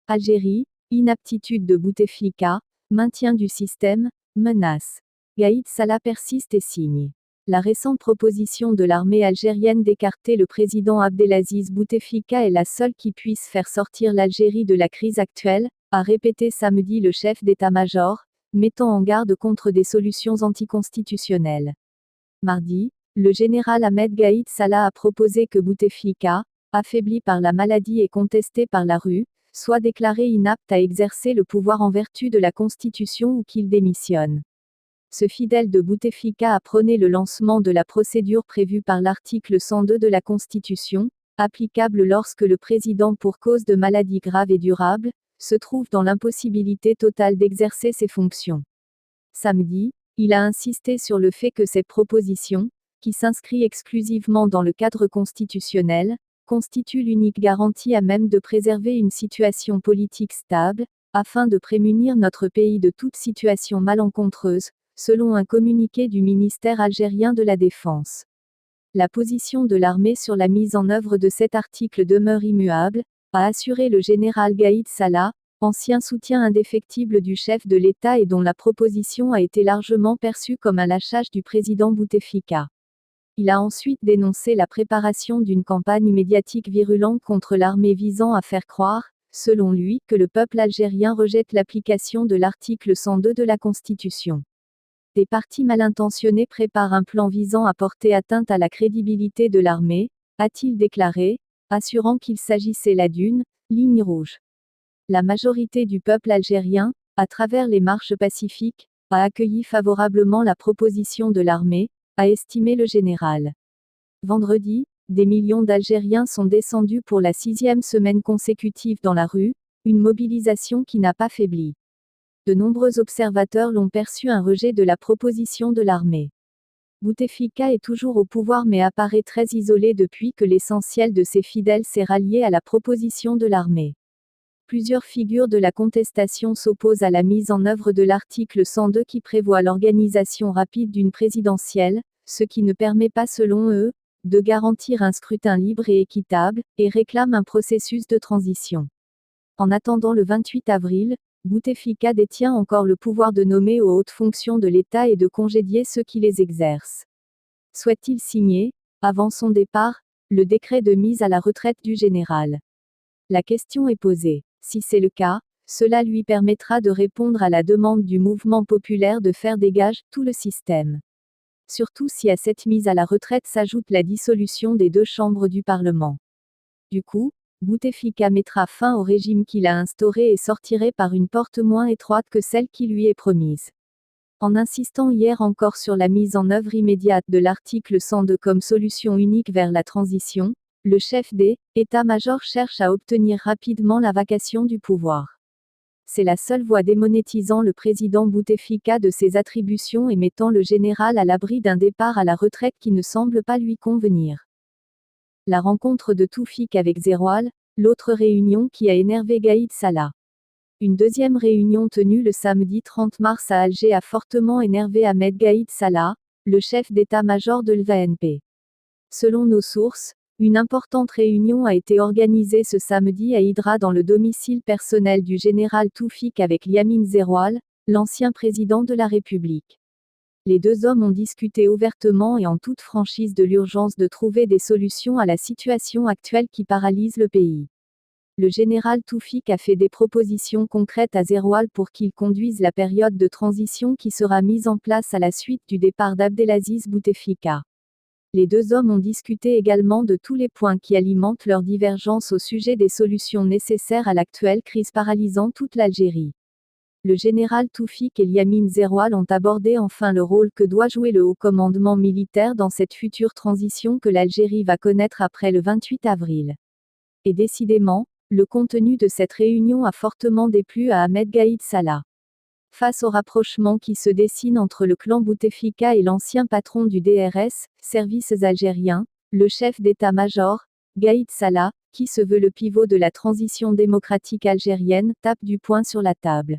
Algérie, inaptitude de Bouteflika, maintien du système, menace. Gaïd Salah persiste et signe. La récente proposition de l'armée algérienne d'écarter le président Abdelaziz Bouteflika est la seule qui puisse faire sortir l'Algérie de la crise actuelle, a répété samedi le chef d'état-major, mettant en garde contre des solutions anticonstitutionnelles. Mardi, le général Ahmed Gaïd Salah a proposé que Bouteflika, affaibli par la maladie et contesté par la rue, soit déclaré inapte à exercer le pouvoir en vertu de la Constitution ou qu'il démissionne. Ce fidèle de Bouteflika a prôné le lancement de la procédure prévue par l'article 102 de la Constitution, applicable lorsque le président pour cause de maladie grave et durable, se trouve dans l'impossibilité totale d'exercer ses fonctions. Samedi, il a insisté sur le fait que cette proposition, qui s'inscrit exclusivement dans le cadre constitutionnel, constitue l'unique garantie à même de préserver une situation politique stable, afin de prémunir notre pays de toute situation malencontreuse, selon un communiqué du ministère algérien de la Défense. La position de l'armée sur la mise en œuvre de cet article demeure immuable, a assuré le général Gaïd Salah, ancien soutien indéfectible du chef de l'État et dont la proposition a été largement perçue comme un lâchage du président Bouteflika. Il a ensuite dénoncé la préparation d'une campagne médiatique virulente contre l'armée visant à faire croire, selon lui, que le peuple algérien rejette l'application de l'article 102 de la Constitution. Des partis mal intentionnés préparent un plan visant à porter atteinte à la crédibilité de l'armée, a-t-il déclaré, assurant qu'il s'agissait là d'une ligne rouge. La majorité du peuple algérien, à travers les marches pacifiques, a accueilli favorablement la proposition de l'armée, a estimé le général. Vendredi, des millions d'Algériens sont descendus pour la 6e semaine consécutive dans la rue, une mobilisation qui n'a pas faibli. De nombreux observateurs l'ont perçu un rejet de la proposition de l'armée. Bouteflika est toujours au pouvoir mais apparaît très isolé depuis que l'essentiel de ses fidèles s'est rallié à la proposition de l'armée. Plusieurs figures de la contestation s'opposent à la mise en œuvre de l'article 102 qui prévoit l'organisation rapide d'une présidentielle, ce qui ne permet pas selon eux, de garantir un scrutin libre et équitable, et réclament un processus de transition. En attendant le 28 avril, Bouteflika détient encore le pouvoir de nommer aux hautes fonctions de l'État et de congédier ceux qui les exercent. Souhaite-t-il signer, avant son départ, le décret de mise à la retraite du général? La question est posée. Si c'est le cas, cela lui permettra de répondre à la demande du mouvement populaire de faire dégage tout le système. Surtout si à cette mise à la retraite s'ajoute la dissolution des 2 chambres du Parlement. Du coup, Bouteflika mettra fin au régime qu'il a instauré et sortirait par une porte moins étroite que celle qui lui est promise. En insistant hier encore sur la mise en œuvre immédiate de l'article 102 comme solution unique vers la transition, le chef d'état-major cherche à obtenir rapidement la vacation du pouvoir. C'est la seule voie démonétisant le président Bouteflika de ses attributions et mettant le général à l'abri d'un départ à la retraite qui ne semble pas lui convenir. La rencontre de Toufik avec Zeroual, l'autre réunion qui a énervé Gaïd Salah. Une deuxième réunion tenue le samedi 30 mars à Alger a fortement énervé Ahmed Gaïd Salah, le chef d'état-major de l'ANP. Selon nos sources, une importante réunion a été organisée ce samedi à Hydra dans le domicile personnel du général Toufik avec Yamin Zeroual, l'ancien président de la République. Les 2 hommes ont discuté ouvertement et en toute franchise de l'urgence de trouver des solutions à la situation actuelle qui paralyse le pays. Le général Toufik a fait des propositions concrètes à Zeroual pour qu'il conduise la période de transition qui sera mise en place à la suite du départ d'Abdelaziz Bouteflika. Les 2 hommes ont discuté également de tous les points qui alimentent leur divergence au sujet des solutions nécessaires à l'actuelle crise paralysant toute l'Algérie. Le général Toufik et Yamin Zeroual ont abordé enfin le rôle que doit jouer le haut commandement militaire dans cette future transition que l'Algérie va connaître après le 28 avril. Et décidément, le contenu de cette réunion a fortement déplu à Ahmed Gaïd Salah. Face au rapprochement qui se dessine entre le clan Bouteflika et l'ancien patron du DRS, services algériens, le chef d'état-major, Gaïd Salah, qui se veut le pivot de la transition démocratique algérienne, tape du poing sur la table.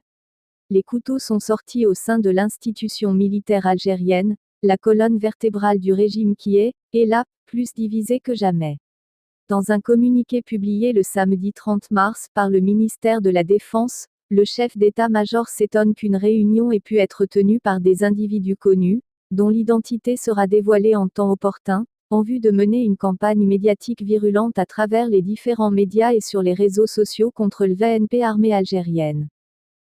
Les couteaux sont sortis au sein de l'institution militaire algérienne, la colonne vertébrale du régime qui est, là, plus divisée que jamais. Dans un communiqué publié le samedi 30 mars par le ministère de la Défense, le chef d'état-major s'étonne qu'une réunion ait pu être tenue par des individus connus, dont l'identité sera dévoilée en temps opportun, en vue de mener une campagne médiatique virulente à travers les différents médias et sur les réseaux sociaux contre le VNP armée algérienne.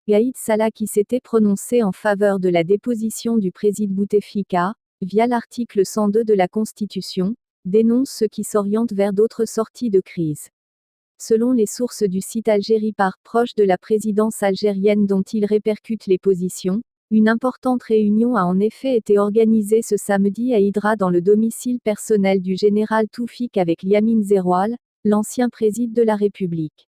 Gaïd Salah, qui s'était prononcé en faveur de la déposition du président Bouteflika, via l'article 102 de la Constitution, dénonce ce qui s'oriente vers d'autres sorties de crise. Selon les sources du site Algérie Par, proche de la présidence algérienne dont il répercute les positions, une importante réunion a en effet été organisée ce samedi à Hydra dans le domicile personnel du général Toufik avec Yamin Zeroual, l'ancien président de la République.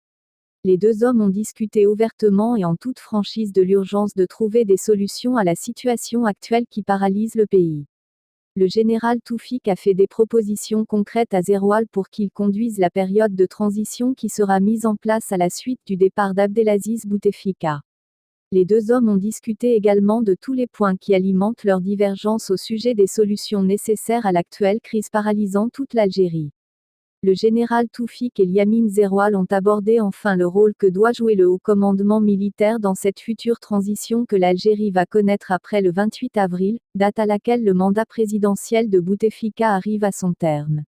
Les deux hommes ont discuté ouvertement et en toute franchise de l'urgence de trouver des solutions à la situation actuelle qui paralyse le pays. Le général Toufik a fait des propositions concrètes à Zeroual pour qu'il conduise la période de transition qui sera mise en place à la suite du départ d'Abdelaziz Bouteflika. Les deux hommes ont discuté également de tous les points qui alimentent leur divergence au sujet des solutions nécessaires à l'actuelle crise paralysant toute l'Algérie. Le général Toufik et Yamin Zeroual ont abordé enfin le rôle que doit jouer le haut commandement militaire dans cette future transition que l'Algérie va connaître après le 28 avril, date à laquelle le mandat présidentiel de Bouteflika arrive à son terme.